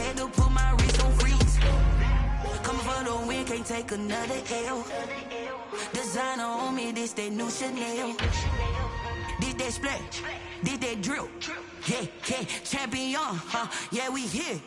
had to put my wrist on freeze. Coming for the win, can't take another L. Designer on me, this that new Chanel. This that splash, this that drip. Yeah, yeah, champion, yeah, we here.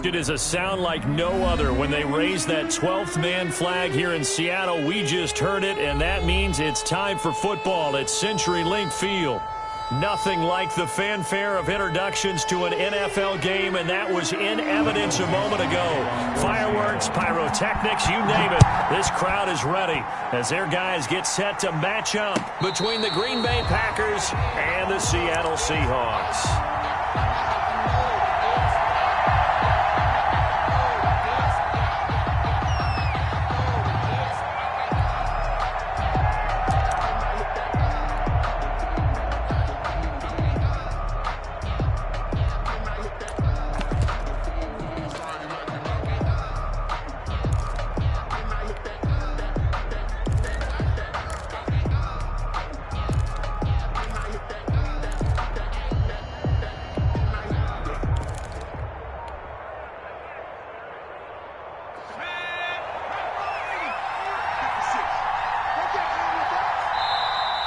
It is a sound like no other when they raise that 12th man flag here in Seattle. We just heard it, and that means it's time for football at CenturyLink Field. Nothing like the fanfare of introductions to an NFL game, and that was in evidence a moment ago. Fireworks, pyrotechnics, you name it. This crowd is ready as their guys get set to match up between the Green Bay Packers and the Seattle Seahawks.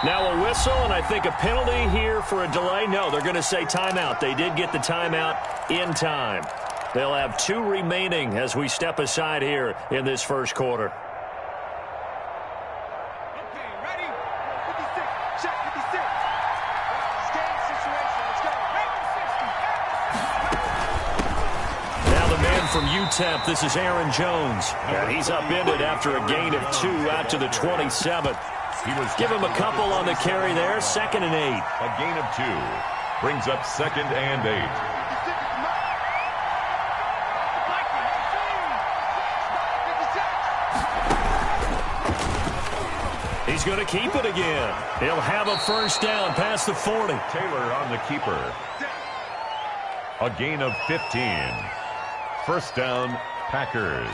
Now a whistle, and I think a penalty here for a delay. No, they're going to say timeout. They did get the timeout in time. They'll have 2 remaining as we step aside here in this first quarter. Okay, ready? 56, check 56. Game situation, let's go. Now the man from UTEP, this is Aaron Jones. And he's upended after a gain of 2 out to the 27th. Give him a couple on the carry there, 2nd and 8. A gain of 2 brings up 2nd and 8. He's going to keep it again. He'll have a first down past the 40. Taylor on the keeper. A gain of 15. First down, Packers.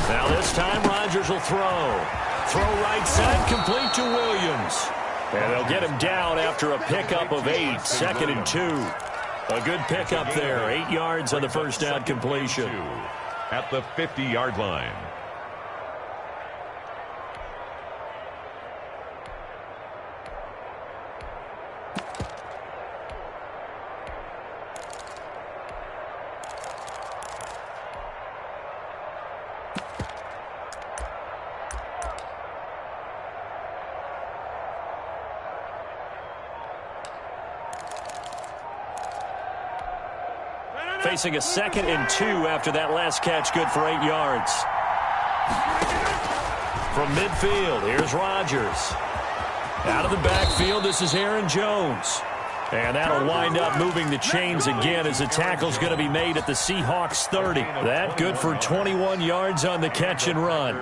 Now this time Rodgers will throw. Throw right side, complete to Williams. And they'll get him down after a pickup of 8, 2nd and 2. A good pickup there, 8 yards on the first down completion. At the 50-yard line. Facing a 2nd and 2 after that last catch, good for 8 yards. From midfield, here's Rodgers. Out of the backfield, this is Aaron Jones. And that'll wind up moving the chains again as the tackle's going to be made at the Seahawks 30. That good for 21 yards on the catch and run.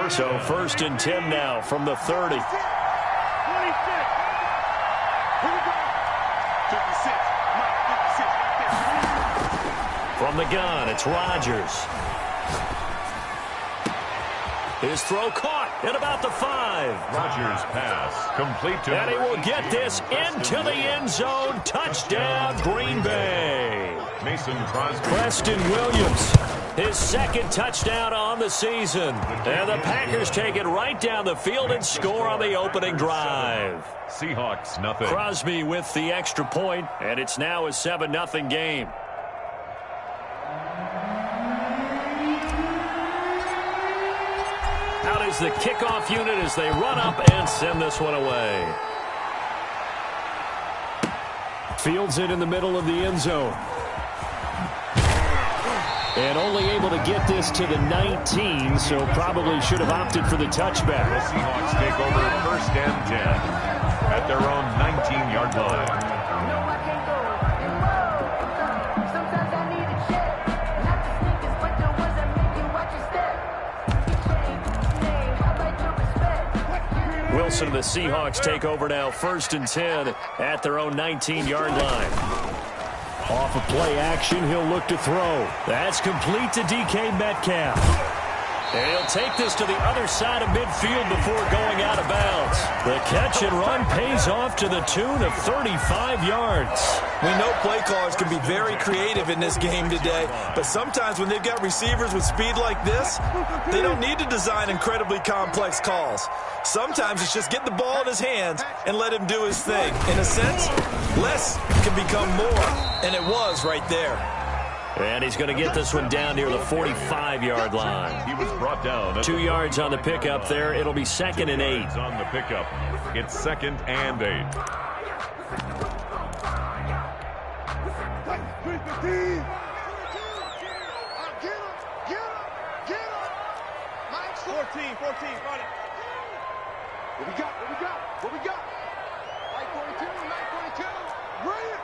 So 1st and 10 now from the 30. From the gun, it's Rodgers. His throw caught at about the 5. Rodgers pass complete to. And he will get this into the end zone. Touchdown, Green Bay. Mason Crosby. Preston Williams, his 2nd touchdown on the season. And the Packers take it right down the field and score on the opening drive. Seahawks nothing. Crosby with the extra point, and it's now a 7-0 game. Out is the kickoff unit as they run up and send this one away. Fields it in the middle of the end zone. And only able to get this to the 19, so probably should have opted for the touchback. The Seahawks take over first and 10 at their own 19-yard line. Wilson and the Seahawks take over now first and 10 at their own 19-yard line. Off of play action, he'll look to throw. That's complete to DK Metcalf. And he'll take this to the other side of midfield before going out of bounds. The catch and run pays off to the tune of 35 yards. We know play callers can be very creative in this game today, but sometimes when they've got receivers with speed like this, they don't need to design incredibly complex calls. Sometimes it's just get the ball in his hands and let him do his thing. In a sense, less can become more, and it was right there. And he's going to get this one down near the 45-yard line. He was brought down. 2 yards on the pickup there. It'll be 2nd and 8. On the pickup, it's 2nd and 8. Mike's 14, run it. What we got? Mike 42. Bring it.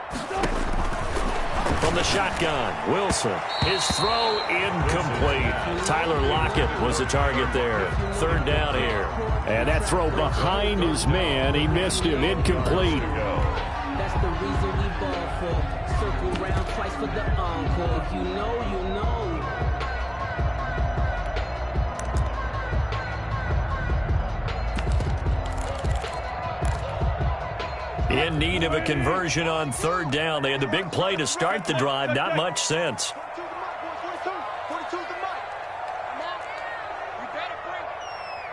From the shotgun, Wilson. His throw incomplete. Tyler Lockett was the target there. 3rd down here. And that throw behind his man. He missed him. Incomplete. That's the reason we ball for. Circle round twice for the encore. If you know, you know. In need of a conversion on 3rd down. They had the big play to start the drive. Not much sense. 42's the mic. You better bring.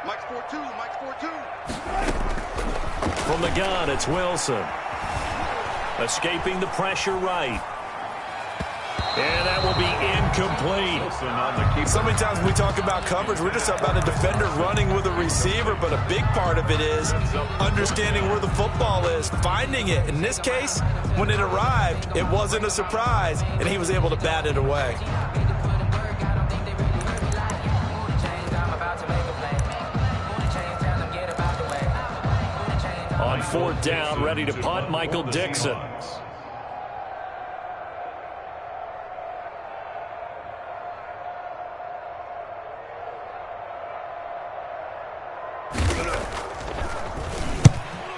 Mike's 4-2. From the gun, it's Wilson. Escaping the pressure right. And that will be incomplete. So many times when we talk about coverage, we're just about a defender running with a receiver, but a big part of it is understanding where the football is, finding it. In this case, when it arrived, it wasn't a surprise, and he was able to bat it away. On 4th down, ready to punt, Michael Dixon.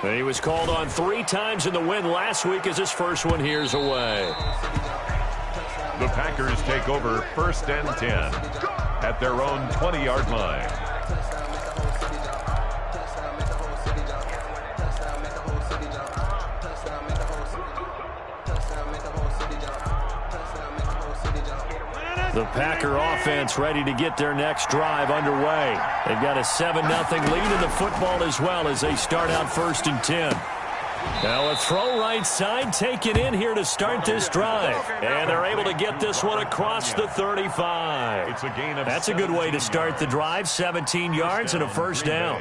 He was called on 3 times in the win last week as his first one here's away. The Packers take over first and 10 at their own 20-yard line. The Packer offense ready to get their next drive underway. They've got a 7-0 lead in the football as well as they start out first and 10. Now a throw right side taken in here to start this drive. And they're able to get this one across the 35. It's a gain of That's a good way to start the drive. 17 yards and a first down.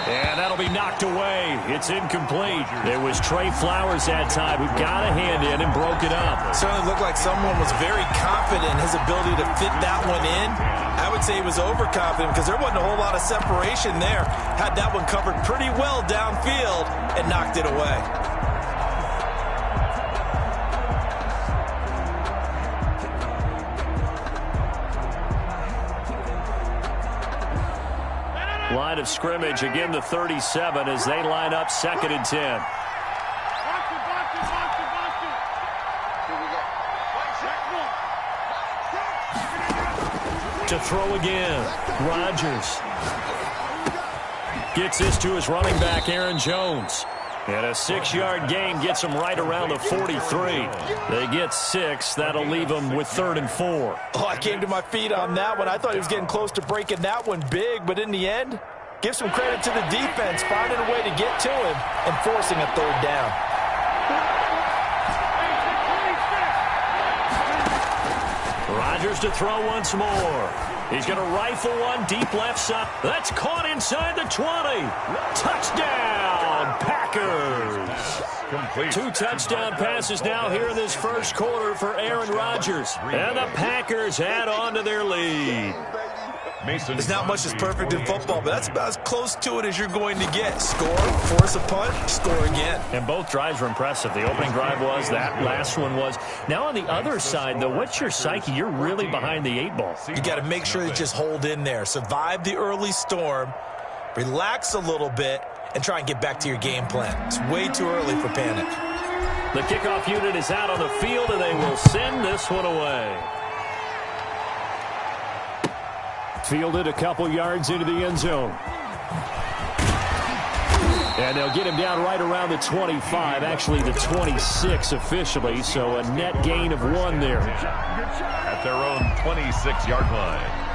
And that'll be knocked away. It's incomplete. It was Trey Flowers that time who got a hand in and broke it up. Certainly looked like someone was very confident in his ability to fit that one in. I would say he was overconfident because there wasn't a whole lot of separation there. Had that one covered pretty well downfield and knocked it away. Line of scrimmage, again the 37 as they line up 2nd and 10. To throw again. Rodgers gets this to his running back, Aaron Jones. And a 6-yard gain gets them right around the 43. They get 6. That'll leave them with 3rd and 4. Oh, I came to my feet on that one. I thought he was getting close to breaking that one big, but in the end, give some credit to the defense, finding a way to get to him and forcing a 3rd down. Rodgers to throw once more. He's going to rifle one deep left side. That's caught inside the 20. Touchdown, Packers. Complete. 2 touchdown passes now here in this first quarter for Aaron Rodgers. And the Packers add on to their lead. There's not much that's perfect in football, but that's about as close to it as you're going to get. Score, force a punt, score again. And both drives were impressive. The opening drive was, that last one was. Now on the other side, though, what's your psyche? You're really behind the 8 ball. You got to make sure you just hold in there. Survive the early storm, relax a little bit, and try and get back to your game plan. It's way too early for panic. The kickoff unit is out on the field, and they will send this one away. Fielded a couple yards into the end zone. And they'll get him down right around the 25, actually the 26 officially, so a net gain of 1 there. At their own 26-yard line.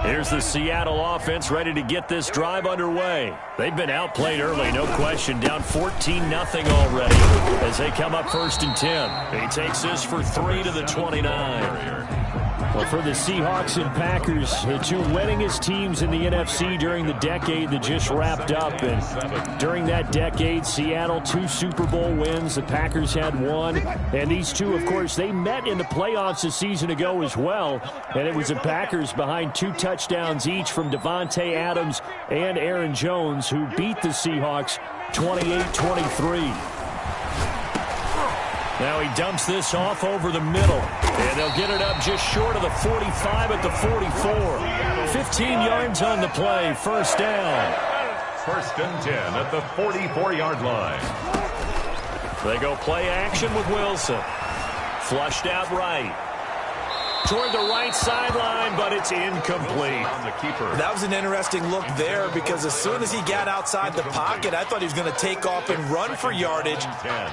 Here's the Seattle offense ready to get this drive underway. They've been outplayed early, no question. Down 14-0 already as they come up 1st and 10. He takes this for 3 to the 29. Well, for the Seahawks and Packers, the 2 winningest teams in the NFC during the decade that just wrapped up. And during that decade, Seattle 2 Super Bowl wins. The Packers had 1. And these 2, of course, they met in the playoffs a season ago as well. And it was the Packers behind 2 touchdowns each from Devontae Adams and Aaron Jones, who beat the Seahawks 28-23. Now he dumps this off over the middle, and they'll get it up just short of the 45 at the 44. 15 yards on the play, 1st down. 1st and 10 at the 44-yard line. They go play action with Wilson. Flushed out right. Toward the right sideline, but it's incomplete. That was an interesting look there because as soon as he got outside the pocket, I thought he was going to take off and run for yardage.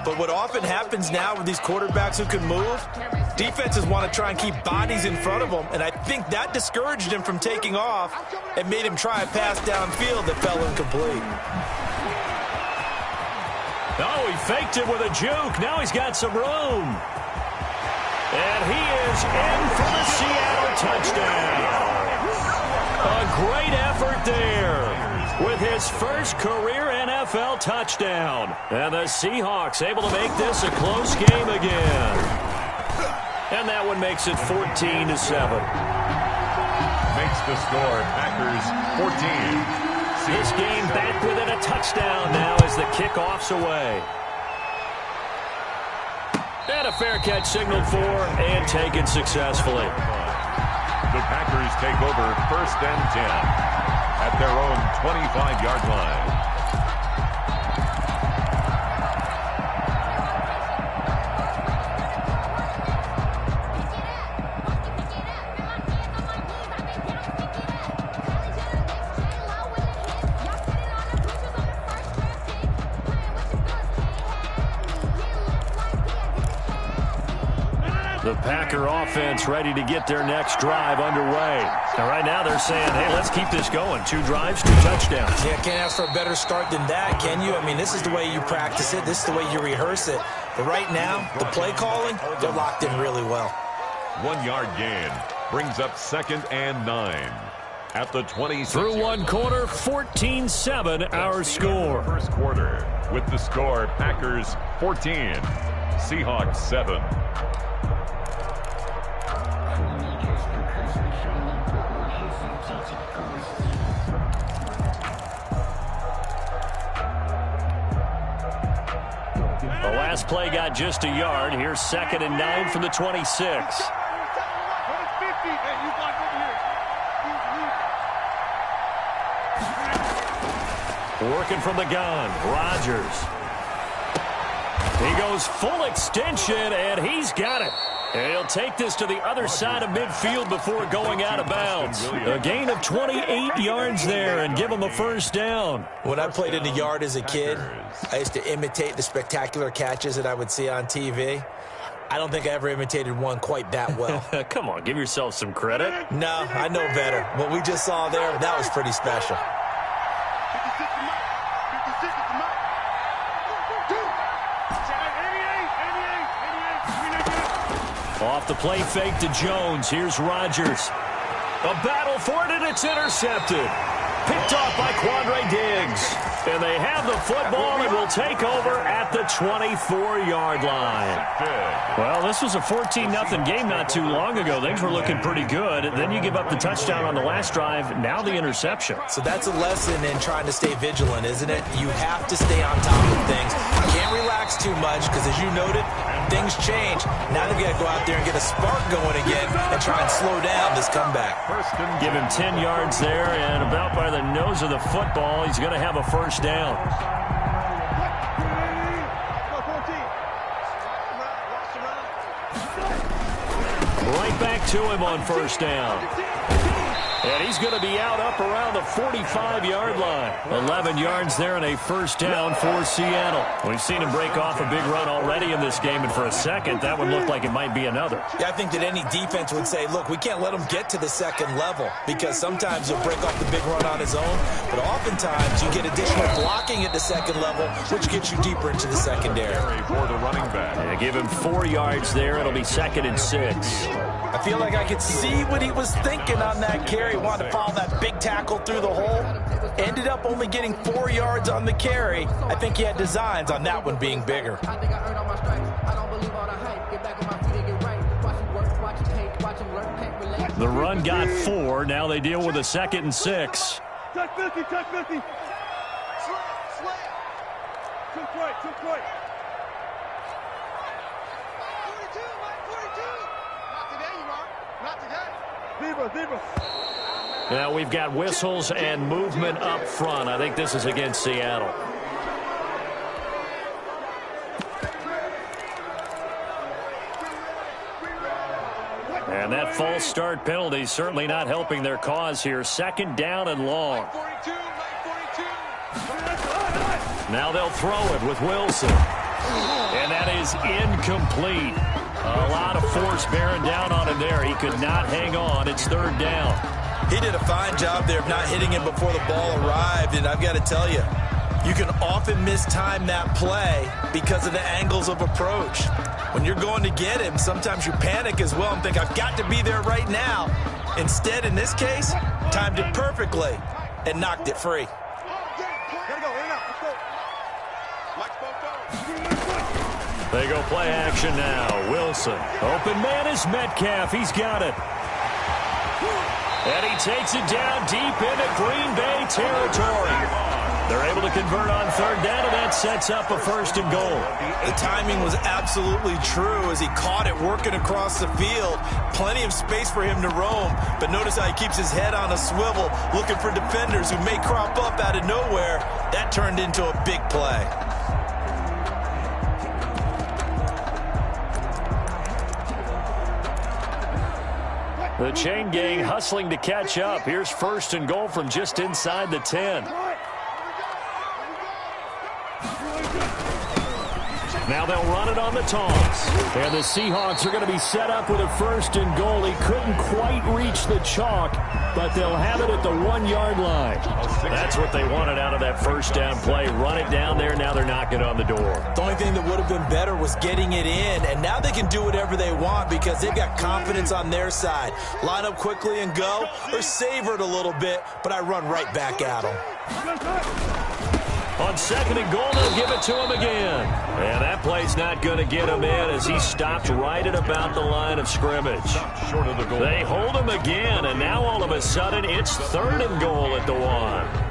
But what often happens now with these quarterbacks who can move, defenses want to try and keep bodies in front of them, and I think that discouraged him from taking off and made him try a pass downfield that fell incomplete. Oh, he faked it with a juke. Now he's got some room. And he is in for the Seattle touchdown. A great effort there with his first career NFL touchdown. And the Seahawks able to make this a close game again. And that one makes it 14-7. Makes the score Packers 14. This game back within a touchdown now as the kickoff's away. And a fair catch signaled for and taken successfully. The Packers take over 1st and 10 at their own 25-yard line. The Packer offense ready to get their next drive underway. And right now they're saying, hey, let's keep this going. 2 drives, 2 touchdowns. Yeah, can't ask for a better start than that, can you? I mean, this is the way you practice it. This is the way you rehearse it. But right now, the play calling, they're locked in really well. 1-yard gain brings up 2nd and 9 at the 26. Through 1 quarter, 14-7 our score. First quarter with the score Packers 14, Seahawks 7. The last play got just a yard. Here's 2nd and 9 from the 26. Working from the gun, Rodgers. He goes full extension, and he's got it. And he'll take this to the other side of midfield before going out of bounds. A gain of 28 yards there and give him a first down. When I played in the yard as a kid, I used to imitate the spectacular catches that I would see on TV. I don't think I ever imitated one quite that well. Come on, give yourself some credit. No, I know better. What we just saw there, that was pretty special. Off the play fake to Jones. Here's Rodgers. A battle for it, and it's intercepted. Picked off by Quandre Diggs. And they have the football and will take over at the 24-yard line. Well, this was a 14-0 game not too long ago. Things were looking pretty good. Then you give up the touchdown on the last drive. Now the interception. So that's a lesson in trying to stay vigilant, isn't it? You have to stay on top of things. You can't relax too much because, as you noted, things change. Now they've got to go out there and get a spark going again and try and slow down this comeback. Give him 10 yards there, and about by the nose of the football, he's going to have a first down. Right back to him on first down. And he's going to be out up around the 45-yard line. 11 yards there and a first down for Seattle. We've seen him break off a big run already in this game, and for a second, that one looked like it might be another. Yeah, I think that any defense would say, look, we can't let him get to the second level because sometimes he'll break off the big run on his own, but oftentimes you get additional blocking at the second level, which gets you deeper into the secondary. For the running back. Yeah, give him 4 yards there. It'll be 2nd and 6. I feel like I could see what he was thinking on that carry. Wanted to follow that big tackle through the hole. Ended up only getting 4 yards on the carry. I think he had designs on that one being bigger. The run got 4. Now they deal with a 2nd and 6. Touch 50, touch 50. Slam. Took right. 42, Mike, 42. Not today, you are. Not today. Zebra. Now we've got whistles and movement up front. I think this is against Seattle. And that false start penalty is certainly not helping their cause here. 2nd down and long. Now they'll throw it with Wilson. And that is incomplete. A lot of force bearing down on him there. He could not hang on. It's 3rd down. He did a fine job there of not hitting him before the ball arrived, and I've got to tell you, you can often mistime that play because of the angles of approach. When you're going to get him, sometimes you panic as well and think, I've got to be there right now. Instead, in this case, timed it perfectly and knocked it free. They go play action now. Wilson. Open man is Metcalf. He's got it. And he takes it down deep into Green Bay territory. They're able to convert on 3rd down, and that sets up a 1st and goal. The timing was absolutely true as he caught it working across the field. Plenty of space for him to roam, but notice how he keeps his head on a swivel, looking for defenders who may crop up out of nowhere. That turned into a big play. The chain gang hustling to catch up. Here's 1st and goal from just inside the 10. Now they'll run it on the toss. And the Seahawks are going to be set up with a 1st and goal. He couldn't quite reach the chalk, but they'll have it at the 1-yard line. That's what they wanted out of that 1st down play. Run it down there. Now they're knocking on the door. The only thing that would have been better was getting it in, and now they can do whatever they want because they've got confidence on their side. Line up quickly and go, or savor it a little bit, but I run right back at them. On 2nd and goal, they'll give it to him again. And that play's not going to get him in as he stopped right at about the line of scrimmage. Short of the goal. They hold him again, and now all of a sudden it's 3rd and goal at the 1.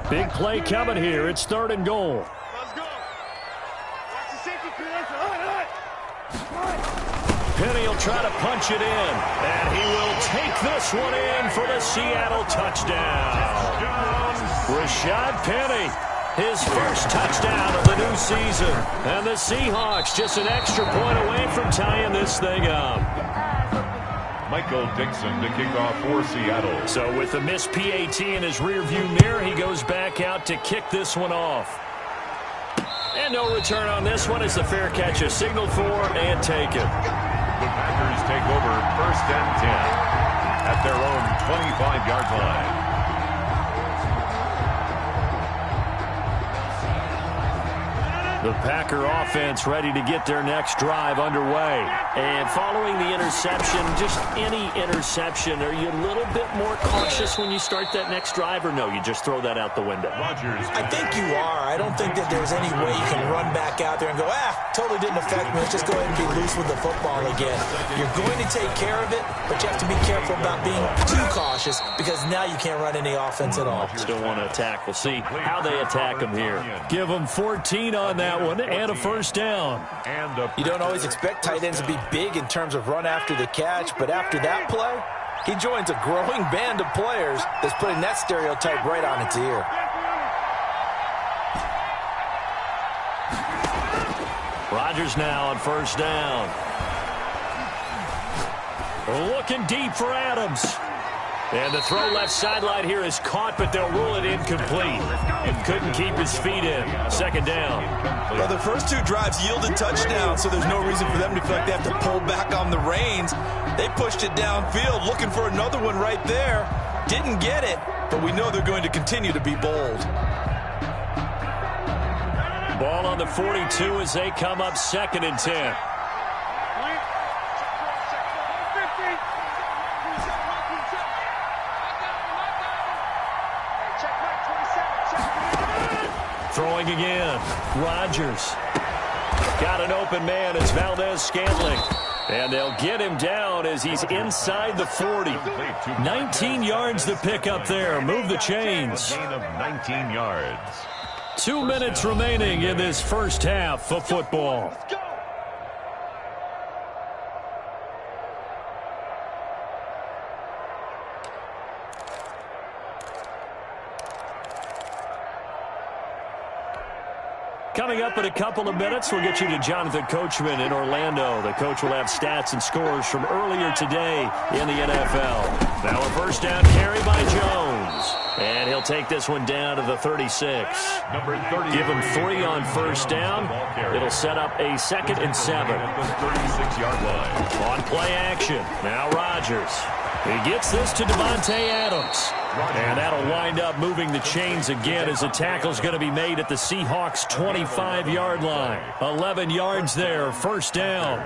Big play coming here. It's 3rd and goal. Let's go. Watch the safety clearance. Penny will try to punch it in, and he will take this one in for the Seattle touchdown. Rashad Penny, his first touchdown of the new season. And the Seahawks just an extra point away from tying this thing up. Michael Dixon to kick off for Seattle. So with the missed PAT in his rearview mirror, he goes back out to kick this one off. And no return on this one as the fair catch is signaled for and taken. The Packers take over 1st and 10 at their own 25-yard line. The Packer offense ready to get their next drive underway. And following the interception, just any interception, are you a little bit more cautious when you start that next drive, or no, you just throw that out the window? Rodgers. I think you are. I don't think that there's any way you can run back out there and go, totally didn't affect me. Let's just go ahead and be loose with the football again. You're going to take care of it, but you have to be careful about being too cautious because now you can't run any offense at all. Still want to attack. We'll see how they attack them here. Give them 14 on that one and a 1st down. You don't always expect tight ends to be big in terms of run after the catch, but after that play, he joins a growing band of players that's putting that stereotype right on its ear. Rodgers now on 1st down. Looking deep for Adams. And the throw left sideline here is caught, but they'll rule it incomplete. And couldn't keep his feet in. 2nd down. Well, the first 2 drives yielded touchdowns, so there's no reason for them to feel like they have to pull back on the reins. They pushed it downfield, looking for another one right there. Didn't get it, but we know they're going to continue to be bold. Ball on the 42 as they come up 2nd and 10. Throwing again. Rodgers. Got an open man. It's Valdez-Scantling. And they'll get him down as he's inside the 40. 19 yards to pick up there. Move the chains. Gain of 19 yards. 2 minutes remaining in this first half of football. Coming up in a couple of minutes, we'll get you to Jonathan Coachman in Orlando. The coach will have stats and scores from earlier today in the NFL. Now a 1st down carry by Jones. And he'll take this one down to the 36. Number 30. Give him 3 on 1st down. It'll set up a 2nd and 7. At the 36-yard line. On play action. Now Rodgers. He gets this to Devontae Adams. And that'll wind up moving the chains again as the tackle's going to be made at the Seahawks' 25-yard line. 11 yards there, 1st down.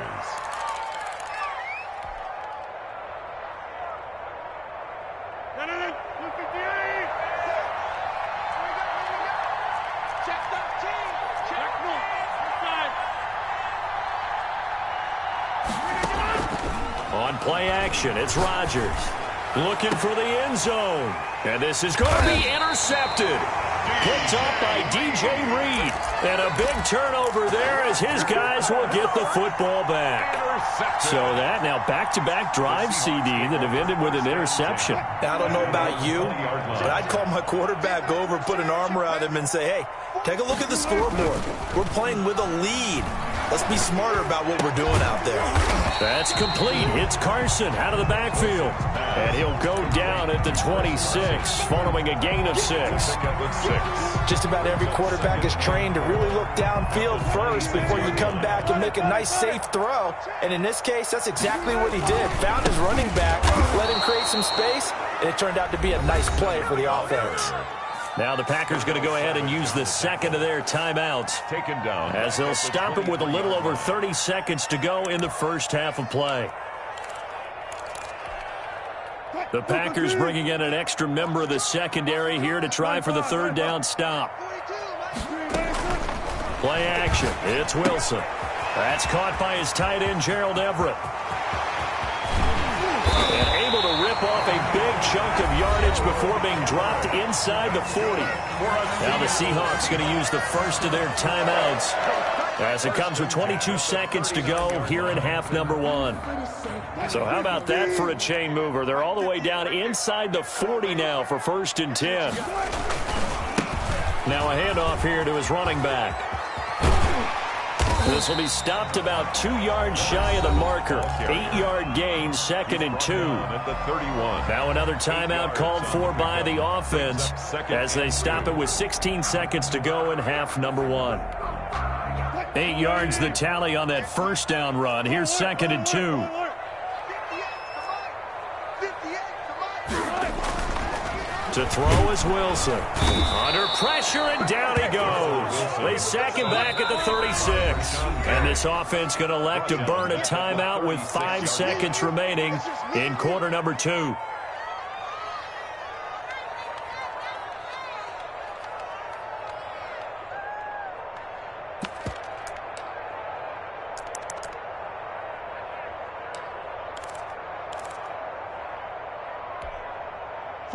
On play action, it's Rodgers. Looking for the end zone. And this is going to be intercepted. Picked up by DJ Reed. And a big turnover there as his guys will get the football back. So that now back-to-back drive CD that have ended with an interception. Now, I don't know about you, but I'd call my quarterback over, put an arm around him and say, hey, take a look at the scoreboard. We're playing with a lead. Let's be smarter about what we're doing out there. That's complete. It's Carson out of the backfield. And he'll go down at the 26 following a gain of 6. Just about every quarterback is trained to really look downfield first before you come back and make a nice, safe throw. And in this case, that's exactly what he did. Found his running back, let him create some space, and it turned out to be a nice play for the offense. Now the Packers going to go ahead and use the second of their timeouts. Taken down. As they'll stop it with a little over 30 seconds to go in the first half of play. The Packers bringing in an extra member of the secondary here to try for the 3rd down stop. Play action. It's Wilson. That's caught by his tight end, Gerald Everett. And able to rip off a big chunk of yardage before being dropped inside the 40. Now the Seahawks going to use the first of their timeouts as it comes with 22 seconds to go here in half number 1. So how about that for a chain mover? They're all the way down inside the 40 now for 1st and 10. Now a handoff here to his running back. This will be stopped about 2 yards shy of the marker. 8-yard gain, 2nd and 2. Now another timeout called for by the offense as they stop it with 16 seconds to go in half number 1. 8 yards the tally on that first down run. Here's 2nd and 2. To throw is Wilson. Under pressure, and down he goes. They sack him back at the 36. And this offense going to elect to burn a timeout with 5 seconds remaining in quarter number 2.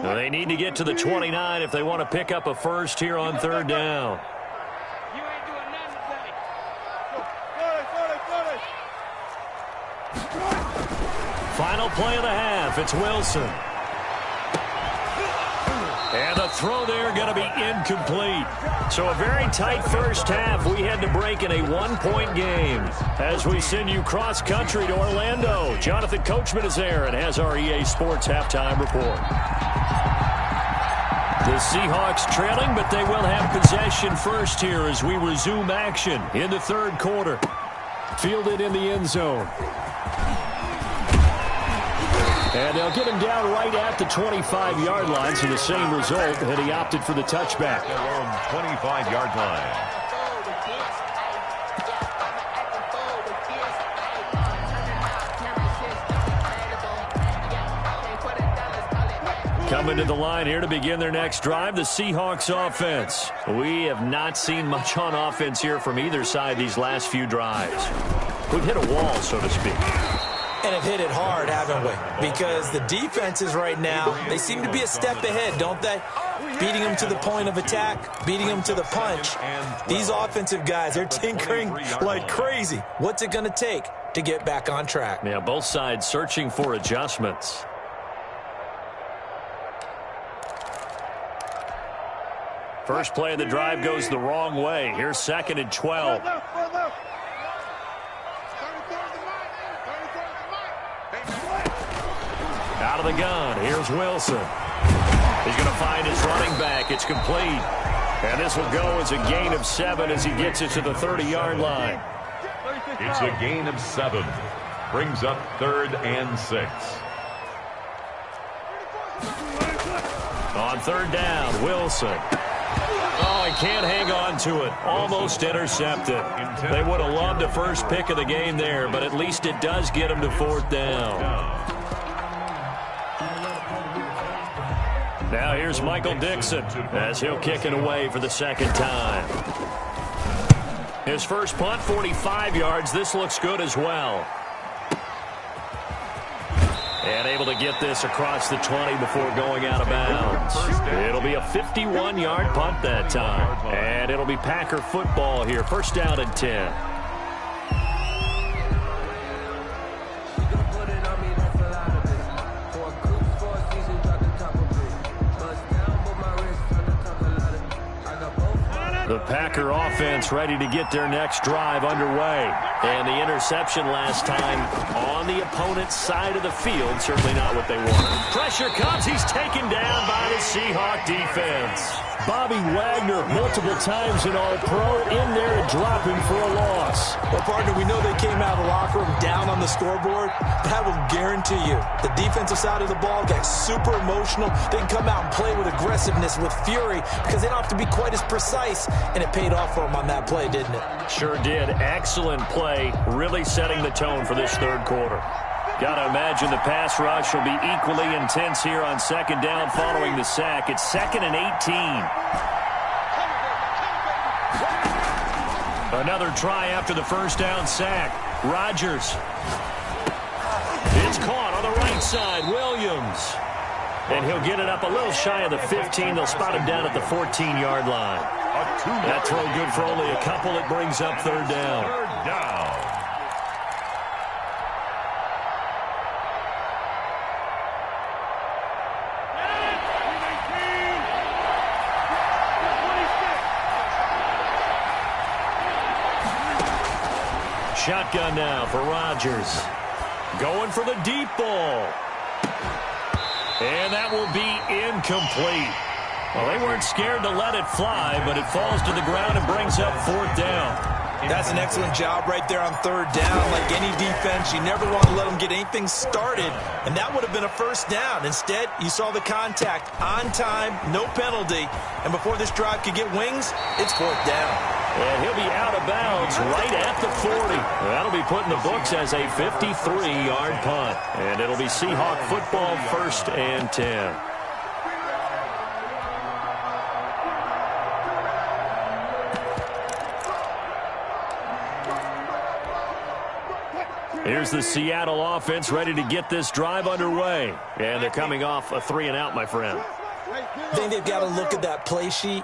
So they need to get to the 29 if they want to pick up a first here on 3rd down. You ain't doing nothing today. Final play of the half. It's Wilson. And the throw there going to be incomplete. So a very tight first half. We had to break in a 1-point game. As we send you cross-country to Orlando, Jonathan Coachman is there and has our EA Sports halftime report. The Seahawks trailing, but they will have possession first here as we resume action in the 3rd quarter. Fielded in the end zone. And they'll get him down right at the 25-yard line, so the same result, and he opted for the touchback. Their own 25-yard line. Coming to the line here to begin their next drive, the Seahawks offense. We have not seen much on offense here from either side these last few drives. We've hit a wall, so to speak. And have hit it hard, haven't we? Because the defenses right now, they seem to be a step ahead, don't they? Beating them to the point of attack, beating them to the punch. These offensive guys, they're tinkering like crazy. What's it going to take to get back on track? Yeah, both sides searching for adjustments. First play of the drive goes the wrong way. Here's 2nd and 12. Out of the gun, here's Wilson. He's going to find his running back. It's complete. And this will go as a gain of 7 as he gets it to the 30-yard line. It's a gain of 7. Brings up 3rd and 6. On 3rd down, Wilson. Oh, he can't hang on to it. Almost intercepted. They would have loved a first pick of the game there, but at least it does get him to 4th down. Now here's Michael Dixon as he'll kick it away for the 2nd time. His first punt, 45 yards. This looks good as well. And able to get this across the 20 before going out of bounds. It'll be a 51-yard punt that time. And it'll be Packer football here. 1st down and 10. The Packer offense ready to get their next drive underway. And the interception last time on the opponent's side of the field, certainly not what they wanted. Pressure comes. He's taken down by the Seahawk defense. Bobby Wagner, multiple times an All-Pro, in there and dropping for a loss. Well, partner, we know they came out of the locker room down on the scoreboard, but I will guarantee you the defensive side of the ball got super emotional. They can come out and play with aggressiveness, with fury, because they don't have to be quite as precise, and it paid off for them on that play, didn't it? Sure did. Excellent play, really setting the tone for this 3rd quarter. Got to imagine the pass rush will be equally intense here on 2nd down following the sack. It's 2nd and 18. Another try after the 1st down sack. Rodgers. It's caught on the right right side, Williams. And he'll get it up a little shy of the 15. They'll spot him down at the 14-yard line. That throw good for only a couple. It brings up third down. Third down. Shotgun now for Rodgers. Going for the deep ball. And that will be incomplete. Well, they weren't scared to let it fly, but it falls to the ground and brings up fourth down. That's an excellent job right there on third down. Like any defense, you never want to let them get anything started, and that would have been a first down. Instead, you saw the contact on time, no penalty, and before this drive could get wings, it's fourth down. And he'll be out of bounds right at the 40. That'll be put in the books as a 53-yard punt. And it'll be Seahawk football, 1st and 10. Here's the Seattle offense ready to get this drive underway. And they're coming off a 3-and-out, my friend. I think they've got to look at that play sheet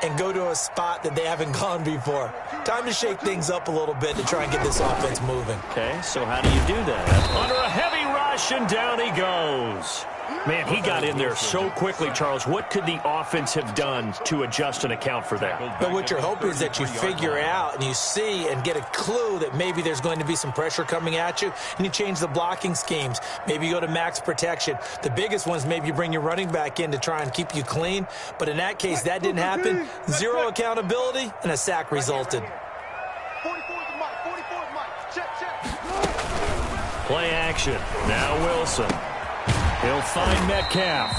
and go to a spot that they haven't gone before. Time to shake things up a little bit to try and get this offense moving. Okay, so how do you do that? Under a heavy rush, and down he goes. Man, he got in there so quickly, Charles. What could the offense have done to adjust and account for that? But what you're hoping is that you figure out and you see and get a clue that maybe there's going to be some pressure coming at you, and you change the blocking schemes. Maybe you go to max protection. The biggest one is maybe you bring your running back in to try and keep you clean. But in that case, that didn't happen. Zero accountability, and a sack resulted. 44 is the mic. 44 is mic. Check. Play action. Now Wilson. He'll find Metcalf.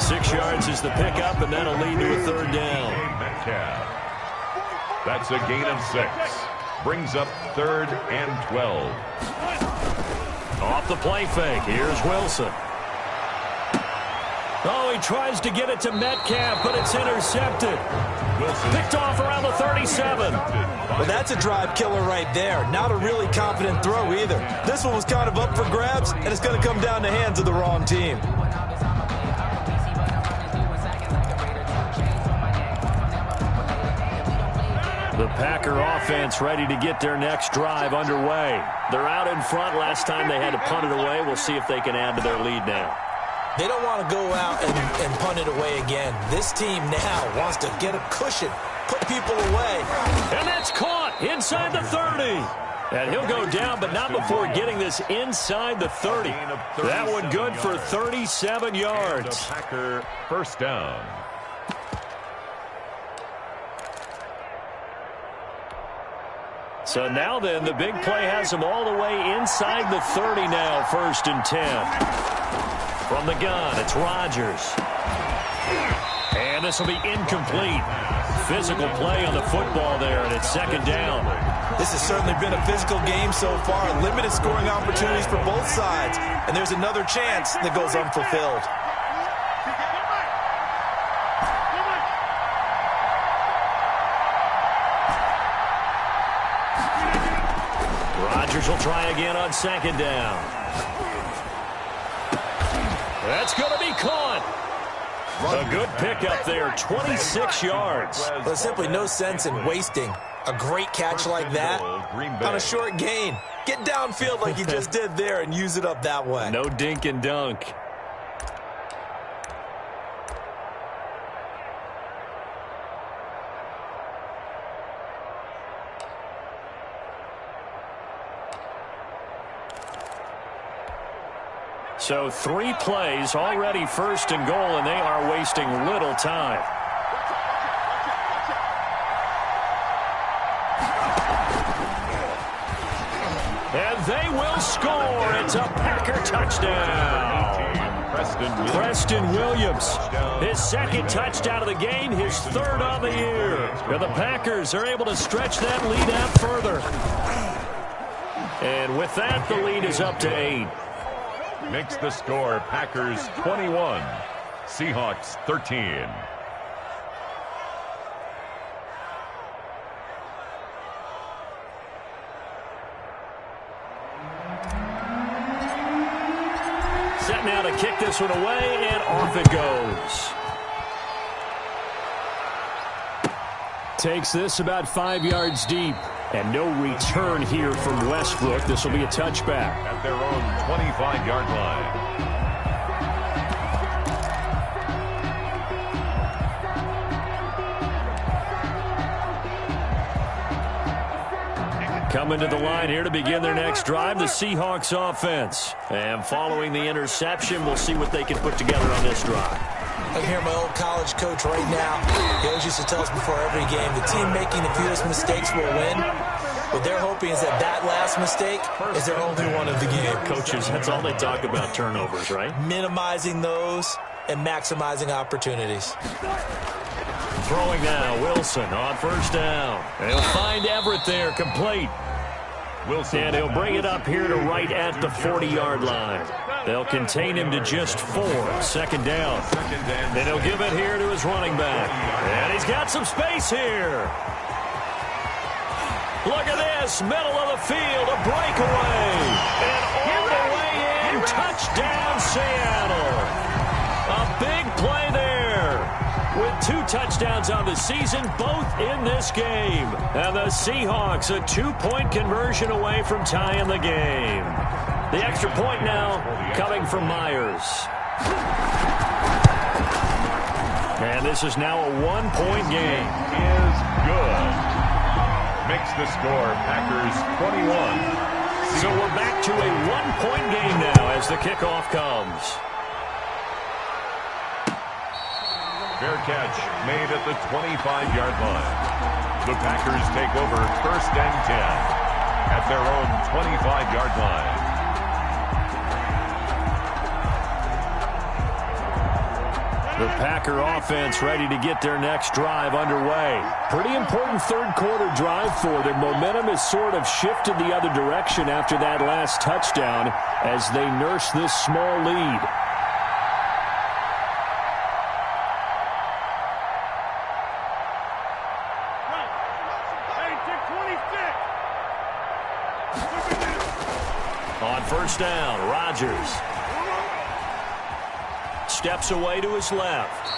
6 yards is the pickup, and that'll lead to a third down. Metcalf. That's a gain of 6. Brings up 3rd and 12. Off the play fake. Here's Wilson. Oh, he tries to get it to Metcalf, but it's intercepted. Wilson Picked off around the 37. Well, that's a drive killer right there. Not a really confident throw either. This one was kind of up for grabs, and it's going to come down the hands of the wrong team. The Packer offense ready to get their next drive underway. They're out in front. Last time they had to punt it away. We'll see if they can add to their lead now. They don't want to go out and punt it away again. This team now wants to get a cushion, put people away. And that's caught inside the 30. And he'll go down, but not before getting this inside the 30. That one good for 37 yards. Packer first down. So now then, the big play has them all the way inside the 30 now, 1st and 10. From the gun, it's Rodgers. And this will be incomplete. Physical play on the football there, and it's 2nd down. This has certainly been a physical game so far. Limited scoring opportunities for both sides. And there's another chance that goes unfulfilled. Rodgers will try again on 2nd down. That's going to be caught. A good pickup there, 26 yards. Well, there's simply no sense in wasting a great catch like that on a short gain. Get downfield like you just did there and use it up that way. No dink and dunk. So 3 plays, already 1st and goal, and they are wasting little time. And they will score. It's a Packer touchdown. Preston Williams. His 2nd touchdown of the game, his 3rd on the year. And the Packers are able to stretch that lead out further. And with that, the lead is up to 8. Makes the score Packers 21, Seahawks 13. Set now to kick this one away, and off it goes. Takes this about 5 yards deep. And no return here from Westbrook. This will be a touchback. At their own 25-yard line. Coming to the line here to begin their next drive, the Seahawks offense. And following the interception, we'll see what they can put together on this drive. I can hear my old college coach right now. He always used to tell us before every game, the team making the fewest mistakes will win. What they're hoping is that that last mistake is their only one of the game. Coaches, that's all they talk about, turnovers, right? Minimizing those and maximizing opportunities. Throwing now, Wilson on first down. He'll find Everett there, complete. Wilson. And he'll bring it up here to right at the 40-yard line. They'll contain him to just 4. Second down. Then he'll give it here to his running back. And he's got some space here. Look at this, middle of the field, a breakaway. And all the way in, touchdown Seattle. A big play there. With 2 touchdowns on the season, both in this game. And the Seahawks a 2-point conversion away from tying the game. The extra point now coming from Myers. And this is now a 1-point game. Is good. Makes the score Packers 21. So we're back to a 1-point game now as the kickoff comes. Fair catch made at the 25-yard line. The Packers take over 1st and 10 at their own 25-yard line. The Packer offense ready to get their next drive underway. Pretty important third-quarter drive for them. Momentum has sort of shifted the other direction after that last touchdown as they nurse this small lead. On first down, Rodgers steps away to his left.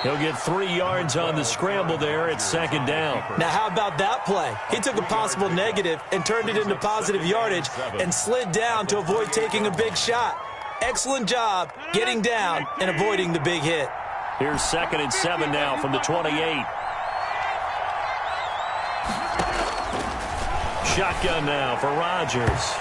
He'll get 3 yards on the scramble there at second down. Now, how about that play? He took a possible negative and turned it into positive yardage and slid down to avoid taking a big shot. Excellent job getting down and avoiding the big hit. Here's 2nd and 7 now from the 28. Shotgun now for Rodgers.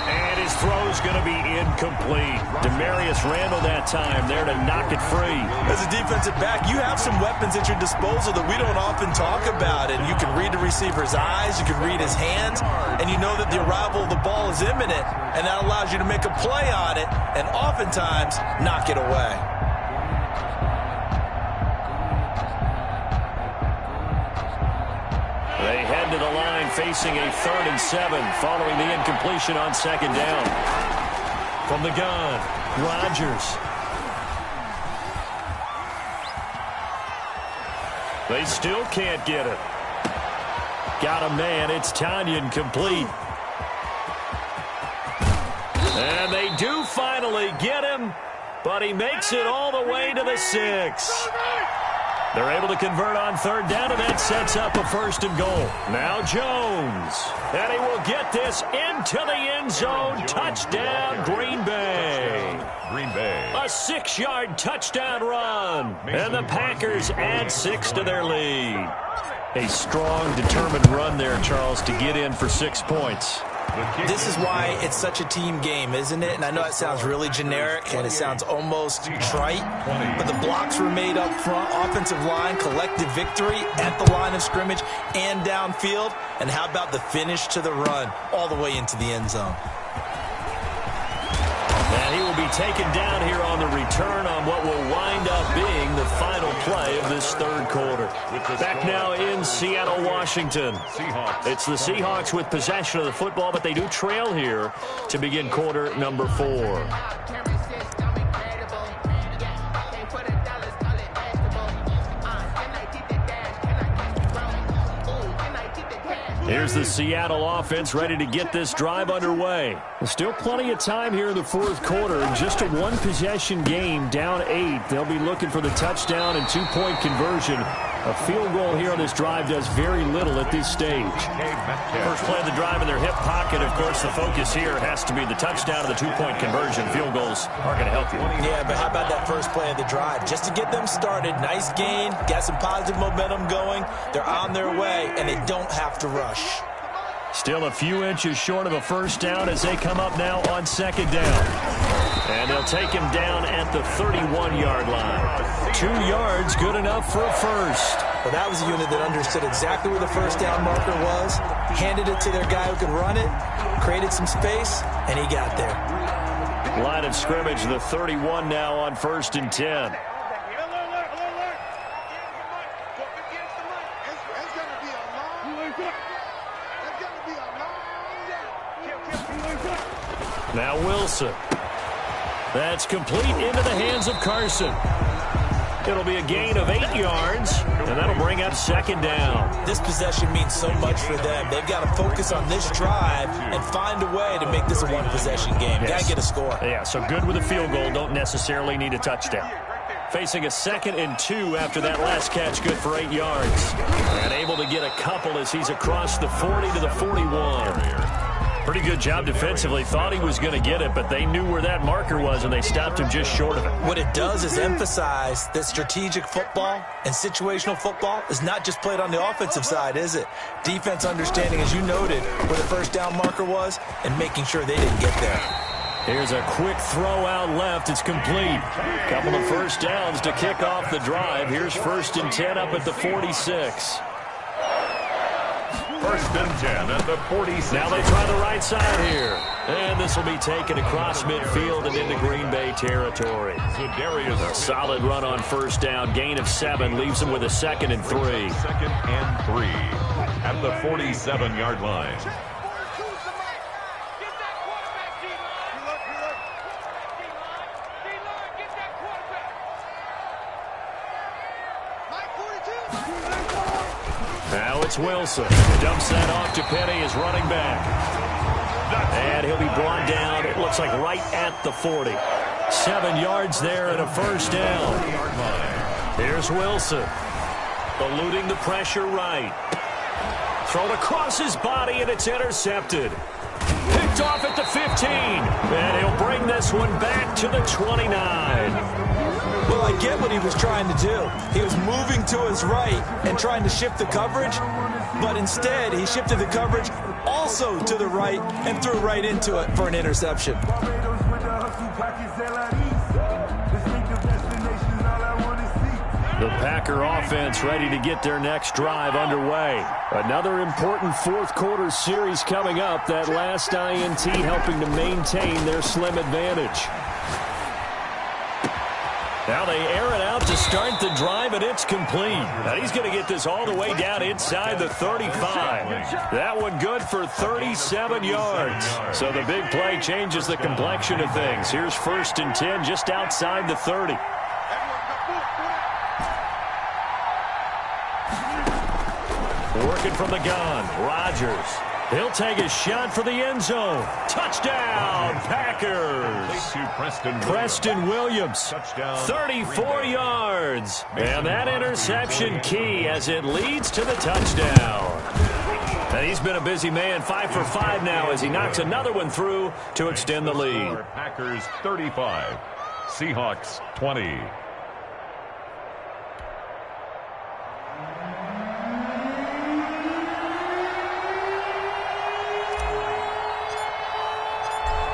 And his throw's going to be incomplete. Demarius Randall that time there to knock it free. As a defensive back, you have some weapons at your disposal that we don't often talk about. And you can read the receiver's eyes, you can read his hands, and you know that the arrival of the ball is imminent. And that allows you to make a play on it and oftentimes knock it away. They head to the line facing a 3rd and 7 following the incompletion on second down. From the gun, Rodgers. They still can't get it. Got a man. It's Tanyan complete. And they do finally get him, but he makes it all the way to the 6. They're able to convert on 3rd down, and that sets up a 1st and goal. Now Jones. And he will get this into the end zone. Touchdown, Green Bay. Green Bay. A 6-yard touchdown run. And the Packers add 6 to their lead. A strong, determined run there, Charles, to get in for 6 points. This is why it's such a team game, isn't it? And I know it sounds really generic and it sounds almost trite, but the blocks were made up front, offensive line, collective victory at the line of scrimmage and downfield. And how about the finish to the run all the way into the end zone? And he will be taken down here on the return on what will wind up being the final play of this 3rd quarter. Back now in Seattle, Washington. It's the Seahawks with possession of the football, but they do trail here to begin quarter number 4. Here's the Seattle offense ready to get this drive underway. There's still plenty of time here in the fourth quarter. Just a one-possession game, down 8. They'll be looking for the touchdown and two-point conversion. A field goal here on this drive does very little at this stage. First play of the drive in their hip pocket. Of course, the focus here has to be the touchdown and the two-point conversion. Field goals aren't going to help you. Yeah, but how about that first play of the drive? Just to get them started, nice gain, got some positive momentum going. They're on their way, and they don't have to rush. Still a few inches short of a first down as they come up now on second down. And they'll take him down at the 31-yard line. 2 yards, good enough for a first. Well, that was a unit that understood exactly where the first down marker was, handed it to their guy who could run it, created some space, and he got there. Line of scrimmage, the 31 now on 1st and 10. Now Wilson. That's complete into the hands of Carson. It'll be a gain of 8 yards, and that'll bring up second down. This possession means so much for them. They've got to focus on this drive and find a way to make this a one-possession game. Yes. Got to get a score. Yeah, so good with a field goal. Don't necessarily need a touchdown. Facing a 2nd and 2 after that last catch, good for 8 yards. And able to get a couple as he's across the 40 to the 41. Pretty good job defensively. Thought he was going to get it, but they knew where that marker was, and they stopped him just short of it. What it does is emphasize that strategic football and situational football is not just played on the offensive side, is it? Defense understanding, as you noted, where the first down marker was and making sure they didn't get there. Here's a quick throw out left. It's complete. Couple of first downs to kick off the drive. Here's 1st and 10 up at the 46. 1st and 10 at the 46. Now they try the right side here. And this will be taken across midfield and into Green Bay territory. A solid run on first down. Gain of 7 leaves them with a 2nd and 3. 2nd and 3 at the 47-yard line. Now it's Wilson. Dumps that off to Penny as running back. And he'll be brought down, it looks like right at the 40. 7 yards there and a first down. Here's Wilson. Eluding the pressure right. Thrown across his body and it's intercepted. Picked off at the 15. And he'll bring this one back to the 29. Well, I get what he was trying to do. He was moving to his right and trying to shift the coverage, but instead he shifted the coverage also to the right and threw right into it for an interception. The Packer offense ready to get their next drive underway. Another important fourth quarter series coming up. That last INT helping to maintain their slim advantage. Now they air it out to start the drive, and it's complete. Now he's going to get this all the way down inside the 35. That one good for 37 yards. So the big play changes the complexion of things. Here's 1st and 10 just outside the 30. Working from the gun, Rodgers. He'll take a shot for the end zone. Touchdown, Packers. Preston Williams, 34 yards. And that interception key as it leads to the touchdown. And he's been a busy man, 5 for 5 now as he knocks another one through to extend the lead. Packers 35, Seahawks 20.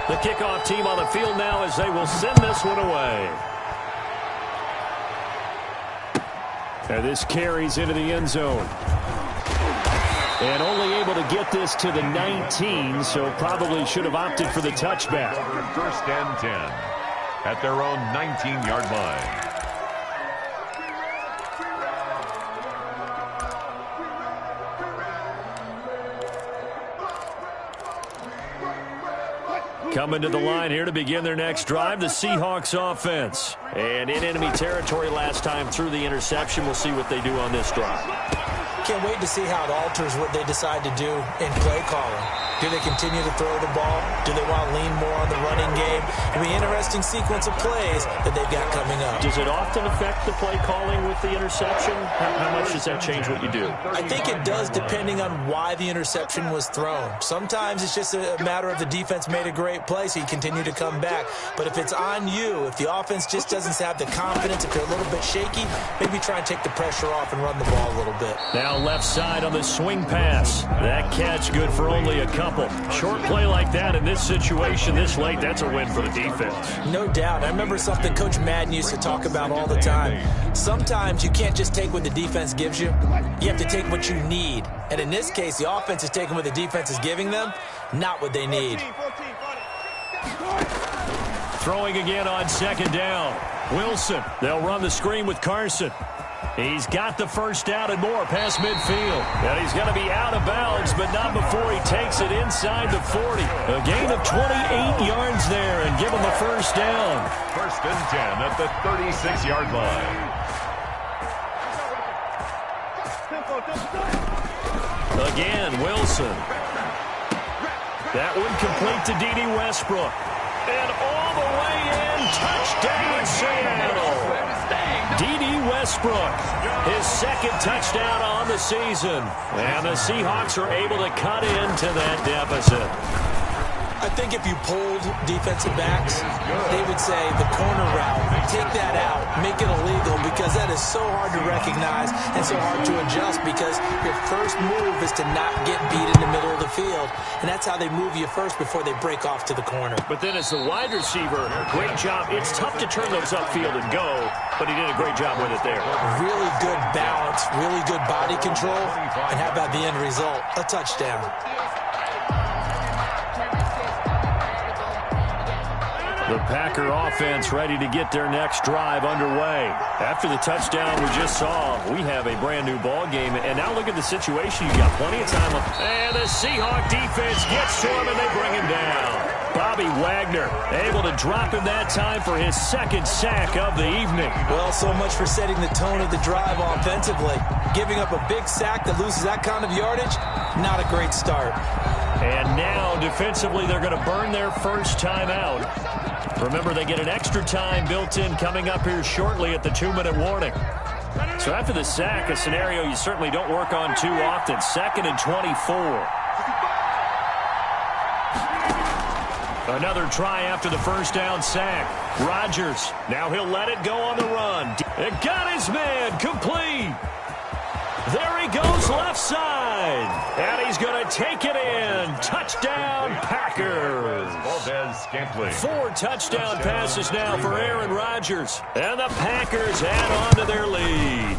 The kickoff team on the field now as they will send this one away. And this carries into the end zone. And only able to get this to the 19, so probably should have opted for the touchback. 1st and 10 at their own 19-yard line. Coming to the line here to begin their next drive, the Seahawks offense. And in enemy territory last time through the interception. We'll see what they do on this drive. Can't wait to see how it alters what they decide to do in play calling. Do they continue to throw the ball? Do they want to lean more on the running game? It'll be an interesting sequence of plays that they've got coming up. Does it often affect the play calling with the interception? How much does that change what you do? I think it does, depending on why the interception was thrown. Sometimes it's just a matter of the defense made a great play, so you continue to come back. But if it's on you, if the offense just doesn't have the confidence, if they're a little bit shaky, maybe try and take the pressure off and run the ball a little bit. Now left side on the swing pass. That catch good for only a couple. Short play like that in this situation this late, that's a win for the defense. No doubt. I remember something Coach Madden used to talk about all the time. Sometimes you can't just take what the defense gives you. You have to take what you need. And in this case, the offense is taking what the defense is giving them, not what they need. Throwing again on second down. Wilson. They'll run the screen with Carson. He's got the first down and more past midfield. And he's going to be out of bounds, but not before he takes it inside the 40. A gain of 28 yards there and give him the first down. First and 10 at the 36-yard line. Again, Wilson. That one complete to D.D. Westbrook. And all the way in, touchdown Seattle. D.D. Westbrook, his second touchdown on the season. And the Seahawks are able to cut into that deficit. I think if you polled defensive backs, they would say the corner route, take that out, make it illegal, because that is so hard to recognize and so hard to adjust, because your first move is to not get beat in the middle of the field, and that's how they move you first before they break off to the corner. But then as the wide receiver, great job. It's tough to turn those upfield and go, but he did a great job with it there. Really good balance, really good body control, and how about the end result? A touchdown. The Packer offense ready to get their next drive underway. After the touchdown we just saw, we have a brand new ball game. And now look at the situation. You got plenty of time. And the Seahawk defense gets to him and they bring him down. Bobby Wagner able to drop him that time for his second sack of the evening. Well, so much for setting the tone of the drive offensively. Giving up a big sack that loses that kind of yardage, not a great start. And now defensively they're going to burn their first time out. Remember, they get an extra time built in coming up here shortly at the 2-minute warning. So after the sack, a scenario you certainly don't work on too often. 2nd and 24. Another try after the first down sack. Rodgers, now he'll let it go on the run. It got his man, complete. There he goes left side. And he's going to take it in. Touchdown, Packers. 4 touchdown passes now for Aaron Rodgers. And the Packers add on to their lead.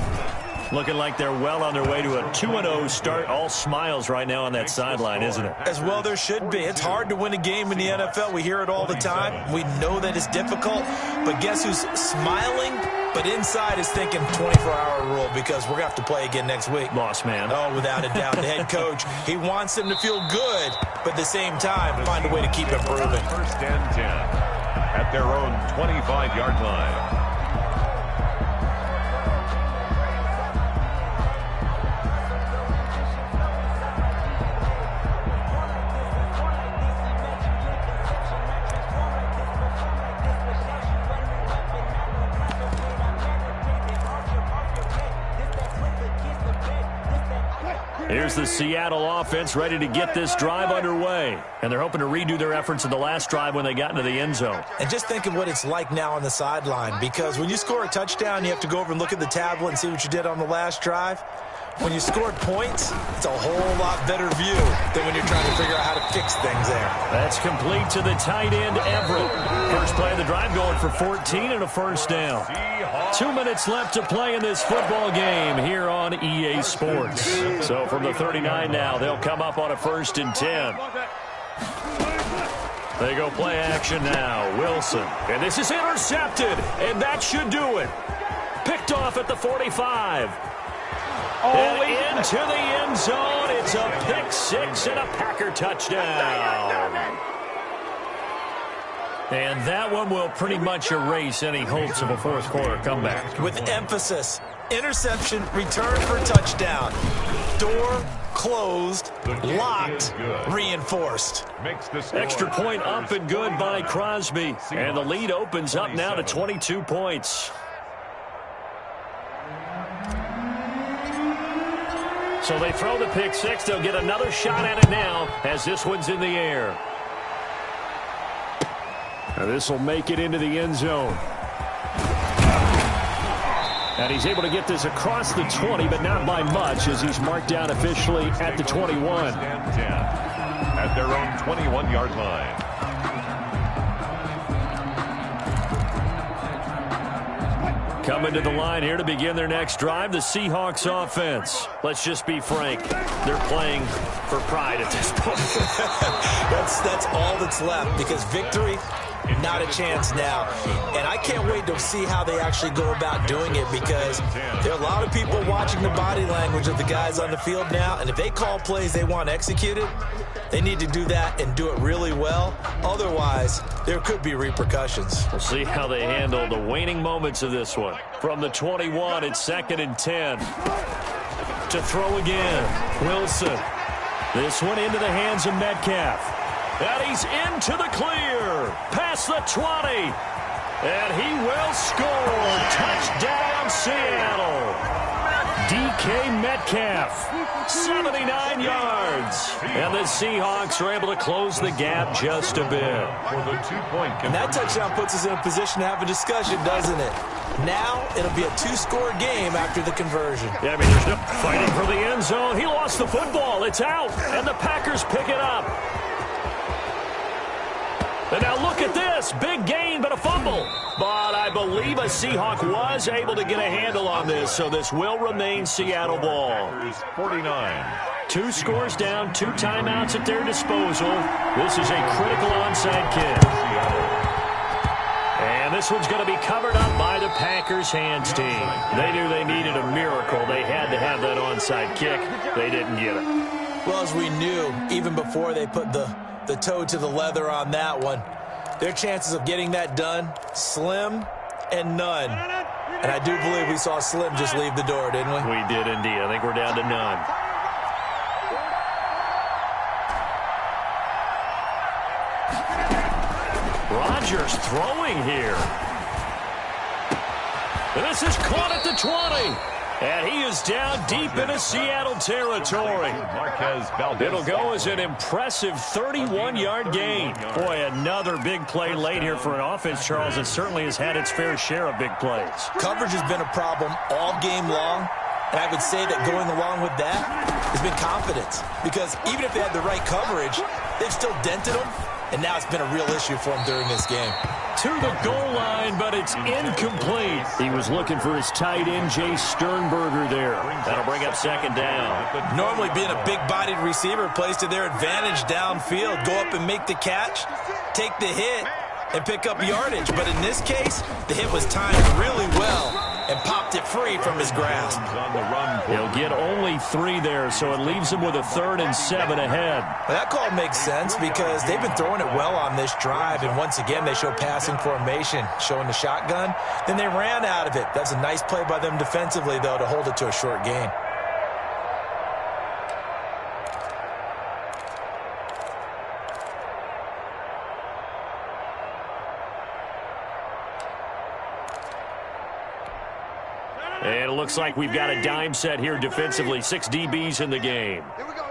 Looking like they're well on their way to a 2-0 start. All smiles right now on that sideline, isn't it? As well there should be. It's hard to win a game in the NFL. We hear it all the time. We know that it's difficult. But guess who's smiling? But inside is thinking 24-hour rule, because we're going to have to play again next week. Lost man. Oh, without a doubt. The head coach, he wants them to feel good, but at the same time, find a way to keep improving. First and 10 at their own 25-yard line. Here's the Seattle offense ready to get this drive underway. And they're hoping to redo their efforts in the last drive when they got into the end zone. And just think of what it's like now on the sideline, because when you score a touchdown, you have to go over and look at the tablet and see what you did on the last drive. When you scored points, it's a whole lot better view than when you're trying to figure out how to fix things there. That's complete to the tight end, Everett. First play of the drive going for 14 and a first down. 2 minutes left to play in this football game here on EA Sports. So from the 39 now, they'll come up on a 1st and 10. They go play action now. Wilson. And this is intercepted. And that should do it. Picked off at the 45. And into the end zone. It's a pick six and a Packer touchdown. And that one will pretty much erase any hopes of a fourth quarter comeback. With emphasis, interception, return for touchdown. Door closed, locked, reinforced. Extra point up and good by Crosby. And the lead opens up now to 22 points. So they throw the pick six. They'll get another shot at it now as this one's in the air. Now this will make it into the end zone. And he's able to get this across the 20, but not by much as he's marked down officially at the 21. At their own 21-yard line. Coming to the line here to begin their next drive, the Seahawks offense. Let's just be frank. They're playing for pride at this point. That's all that's left because victory, not a chance now. And I can't wait to see how they actually go about doing it because there are a lot of people watching the body language of the guys on the field now. And if they call plays they want executed, they need to do that and do it really well. Otherwise, there could be repercussions. We'll see how they handle the waning moments of this one. From the 21, it's 2nd and 10. To throw again, Wilson. This one into the hands of Metcalf. And he's into the clear. Past the 20. And he will score. Touchdown, Seattle. DK Metcalf, 79 yards. And the Seahawks are able to close the gap just a bit. And that touchdown puts us in a position to have a discussion, doesn't it? Now it'll be a two-score game after the conversion. Yeah, I mean, there's no fighting for the end zone. He lost the football. It's out. And the Packers pick it up. And now look at this. Big gain, but a fumble. But I believe a Seahawk was able to get a handle on this, so this will remain Seattle ball. 49. 2 scores down, 2 timeouts at their disposal. This is a critical onside kick. And this one's going to be covered up by the Packers hands team. They knew they needed a miracle. They had to have that onside kick. They didn't get it. Well, as we knew, even before they put the toe to the leather on that one, their chances of getting that done, slim and none. And I do believe we saw Slim just leave the door, didn't we? We did indeed. I think we're down to none. Rodgers throwing here. And this is caught at the 20. And he is down deep into Seattle territory. It'll go as an impressive 31-yard gain. Boy, another big play late here for an offense, Charles, that certainly has had its fair share of big plays. Coverage has been a problem all game long. And I would say that going along with that has been confidence. Because even if they had the right coverage, they've still dented them. And now it's been a real issue for them during this game. To the goal line, but it's incomplete. He was looking for his tight end, Jay Sternberger there. That'll bring up 2nd down. Normally being a big-bodied receiver plays to their advantage downfield. Go up and make the catch, take the hit, and pick up yardage. But in this case, the hit was timed really well and popped it free from his grasp. He'll get only 3 there, so it leaves him with a 3rd and 7 ahead. Well, that call makes sense because they've been throwing it well on this drive, and once again they show passing formation, showing the shotgun. Then they ran out of it. That's a nice play by them defensively, though, to hold it to a short gain. And it looks like we've got a dime set here defensively. 6 DBs in the game. Here we go.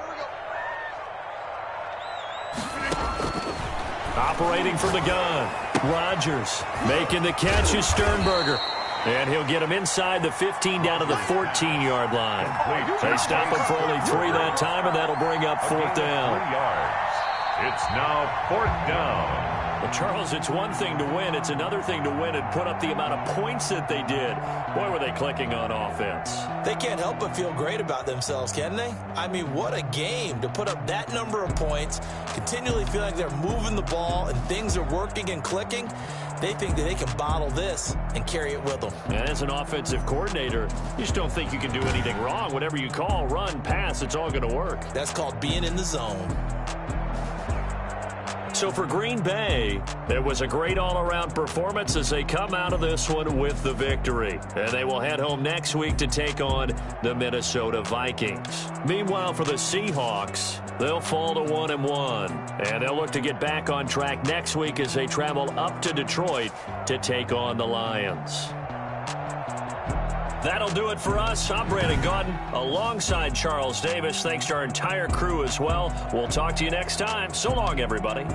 Operating from the gun. Rodgers making the catch is Sternberger. And he'll get him inside the 15 down to the 14-yard line. They stop him for only 3 that time, and that'll bring up 4th down. 3 yards. It's now 4th down. Well, Charles, it's one thing to win. It's another thing to win and put up the amount of points that they did. Boy, were they clicking on offense. They can't help but feel great about themselves, can they? I mean, what a game to put up that number of points, continually feel like they're moving the ball and things are working and clicking. They think that they can bottle this and carry it with them. And as an offensive coordinator, you just don't think you can do anything wrong. Whatever you call, run, pass, it's all going to work. That's called being in the zone. So for Green Bay, it was a great all-around performance as they come out of this one with the victory. And they will head home next week to take on the Minnesota Vikings. Meanwhile, for the Seahawks, they'll fall to 1-1. And they'll look to get back on track next week as they travel up to Detroit to take on the Lions. That'll do it for us. I'm Brandon Gaudin alongside Charles Davis. Thanks to our entire crew as well. We'll talk to you next time. So long, everybody.